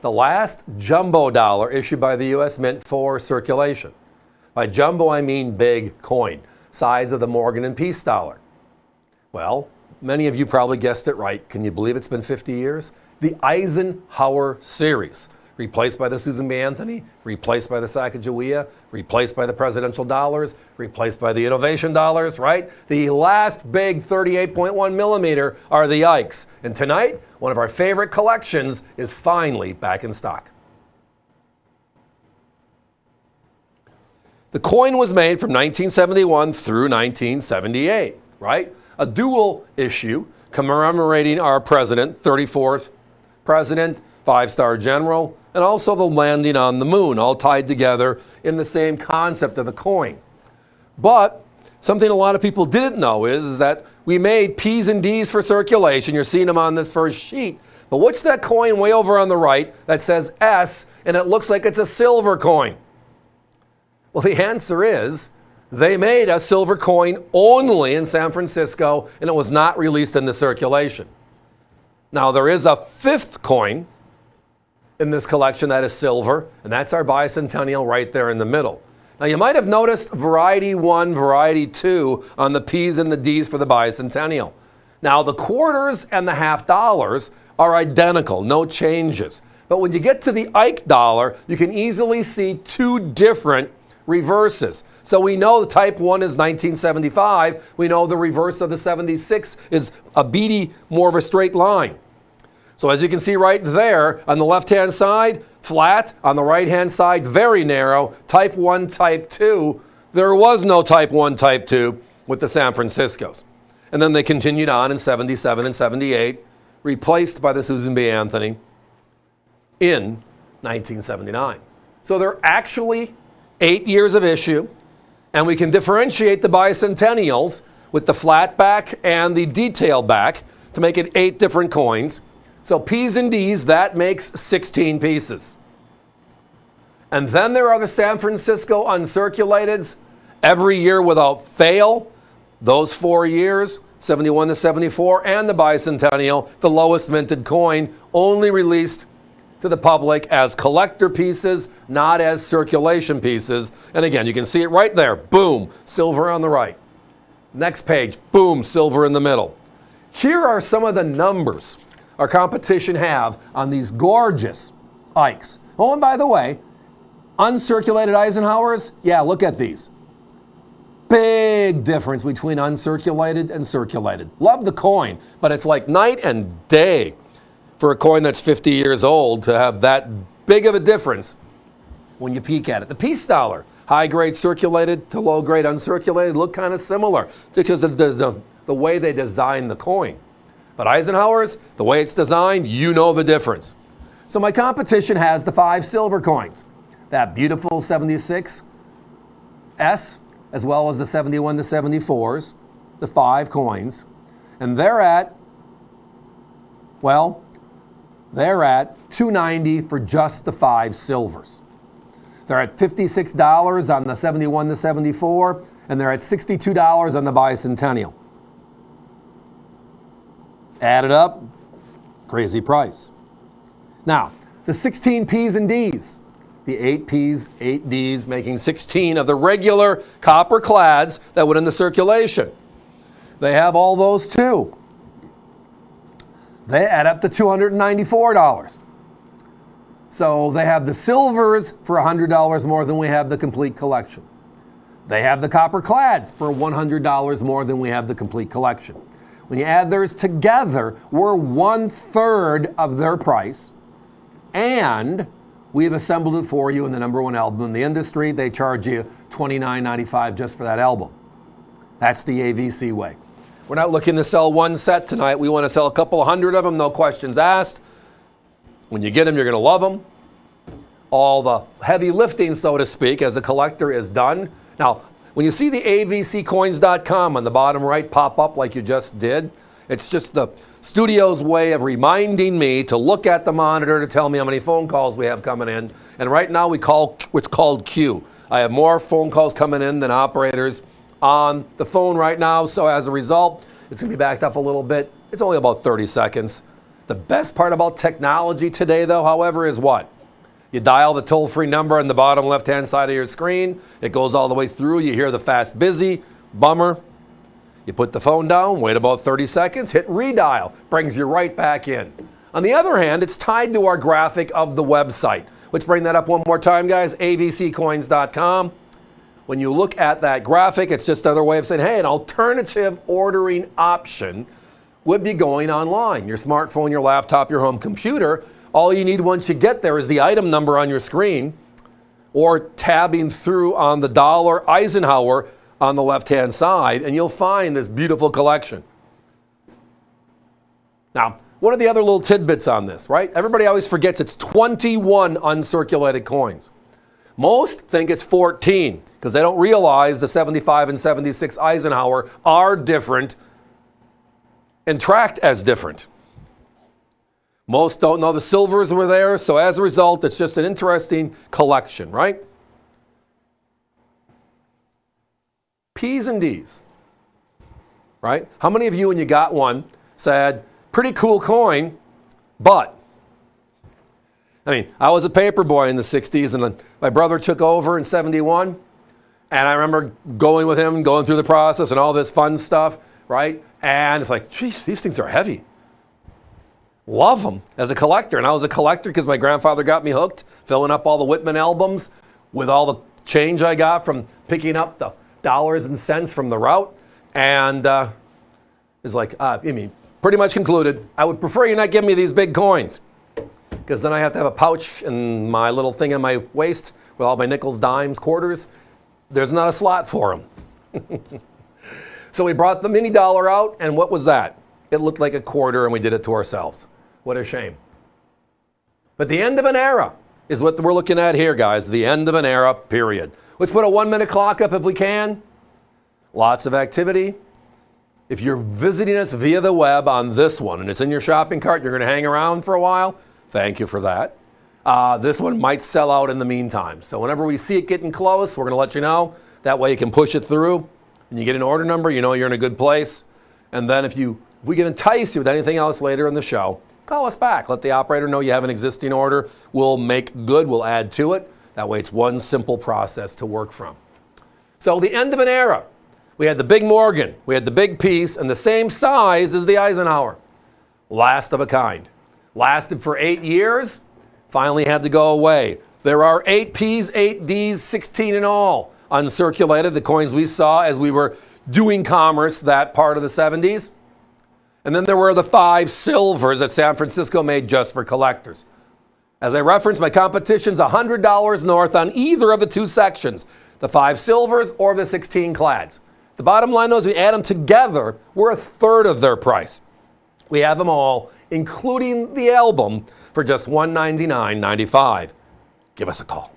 the last jumbo dollar issued by the U.S. Mint for circulation. By jumbo, I mean big coin, size of the Morgan and Peace dollar. Well, many of you probably guessed it right. Can you believe it's been 50 years? The Eisenhower series, replaced by the Susan B. Anthony, replaced by the Sacagawea, replaced by the presidential dollars, replaced by the innovation dollars, right? The last big 38.1 millimeter are the Ikes. And tonight, one of our favorite collections is finally back in stock. The coin was made from 1971 through 1978, right? A dual issue commemorating our president, 34th president, 5-star general, and also the landing on the moon, all tied together in the same concept of the coin. But something a lot of people didn't know is that we made P's and D's for circulation. You're seeing them on this first sheet. But what's that coin way over on the right that says S, and it looks like it's a silver coin? Well, the answer is they made a silver coin only in San Francisco, and it was not released into circulation. Now, there is a fifth coin in this collection that is silver, and that's our bicentennial right there in the middle. Now, you might have noticed Variety 1, Variety 2 on the P's and the D's for the bicentennial. Now, the quarters and the half dollars are identical, no changes. But when you get to the Ike dollar, you can easily see two different reverses. So we know the type 1 is 1975. We know the reverse of the 76 is a beady, more of a straight line. So as you can see right there, on the left-hand side, flat. On the right-hand side, very narrow. Type 1, Type 2. There was no Type 1, Type 2 with the San Franciscos. And then they continued on in 77 and 78, replaced by the Susan B. Anthony in 1979. So they're actually 8 years of issue, and we can differentiate the bicentennials with the flat back and the detail back to make it 8 different coins. So P's and D's, that makes 16 pieces. And then there are the San Francisco Uncirculateds, every year without fail. Those 4 years, 71 to 74, and the bicentennial, the lowest minted coin, only released to the public as collector pieces, not as circulation pieces. And again, you can see it right there. Boom, silver on the right. Next page, boom, silver in the middle. Here are some of the numbers our competition have on these gorgeous Ikes. Oh, and by the way, uncirculated Eisenhowers, yeah, look at these. Big difference between uncirculated and circulated. Love the coin, but it's like night and day for a coin that's 50 years old to have that big of a difference when you peek at it. The Peace dollar, high-grade circulated to low-grade uncirculated, look kind of similar because of the way they designed the coin. But Eisenhower's, the way it's designed, you know the difference. So my competition has the 5 silver coins. That beautiful 76 S, as well as the 71 to 74s, the 5 coins. And they're at $290 for just the 5 silvers. They're at $56 on the 71 to 74, and they're at $62 on the bicentennial. Add it up, crazy price. Now, the 16 P's and D's, the 8 P's, 8 D's, making 16 of the regular copper clads that went into circulation. They have all those too. They add up to $294. So they have the silvers for $100 more than we have the complete collection. They have the copper clads for $100 more than we have the complete collection. When you add theirs together, we're 1/3 of their price, and we've assembled it for you in the #1 album in the industry. They charge you $29.95 just for that album. That's the AVC way. We're not looking to sell one set tonight. We want to sell a couple of hundred of them, no questions asked. When you get them, you're going to love them. All the heavy lifting, so to speak, as a collector is done. Now, when you see the avccoins.com on the bottom right pop up like you just did, it's just the studio's way of reminding me to look at the monitor to tell me how many phone calls we have coming in. And right now we call what's called queue. I have more phone calls coming in than operators on the phone right now. So as a result, it's going to be backed up a little bit. It's only about 30 seconds. The best part about technology today, though, however, is what? You dial the toll-free number on the bottom left-hand side of your screen. It goes all the way through. You hear the fast busy, bummer. You put the phone down, wait about 30 seconds, hit redial, brings you right back in. On the other hand, it's tied to our graphic of the website. Let's bring that up one more time, guys, avccoins.com. When you look at that graphic, it's just another way of saying, hey, an alternative ordering option would be going online. Your smartphone, your laptop, your home computer. All you need once you get there is the item number on your screen or tabbing through on the dollar Eisenhower on the left-hand side, and you'll find this beautiful collection. Now, one of the other little tidbits on this, right? Everybody always forgets it's 21 uncirculated coins. Most think it's 14 because they don't realize the 75 and 76 Eisenhower are different and tracked as different. Most don't know the silvers were there, so as a result, it's just an interesting collection, right? P's and D's, right? How many of you, when you got one, said, pretty cool coin, but, I mean, I was a paper boy in the 60s, and then my brother took over in 71, and I remember going with him, going through the process and all this fun stuff, right? And it's like, geez, these things are heavy. Love them as a collector. And I was a collector because my grandfather got me hooked, filling up all the Whitman albums with all the change I got from picking up the dollars and cents from the route. And it's like, I mean, pretty much concluded, I would prefer you not give me these big coins because then I have to have a pouch and my little thing in my waist with all my nickels, dimes, quarters. There's not a slot for them. So we brought the mini dollar out, and what was that? It looked like a quarter, and we did it to ourselves. What a shame. But the end of an era is what we're looking at here, guys. The end of an era, period. Let's put a 1-minute clock up if we can. Lots of activity. If you're visiting us via the web on this one, and it's in your shopping cart, you're going to hang around for a while, thank you for that. This one might sell out in the meantime. So whenever we see it getting close, we're going to let you know. That way you can push it through. And you get an order number, you know you're in a good place. And then if we can entice you with anything else later in the show, call us back. Let the operator know you have an existing order. We'll make good. We'll add to it. That way it's one simple process to work from. So the end of an era. We had the big Morgan. We had the big piece and the same size as the Eisenhower. Last of a kind. Lasted for 8 years. Finally had to go away. There are 8 P's, 8 D's, 16 in all. Uncirculated, the coins we saw as we were doing commerce that part of the 70s. And then there were the 5 silvers that San Francisco made just for collectors. As I referenced, my competition's $100 north on either of the 2 sections, the 5 silvers or the 16 clads. The bottom line though is we add them together, we're a third of their price. We have them all, including the album, for just $199.95. Give us a call.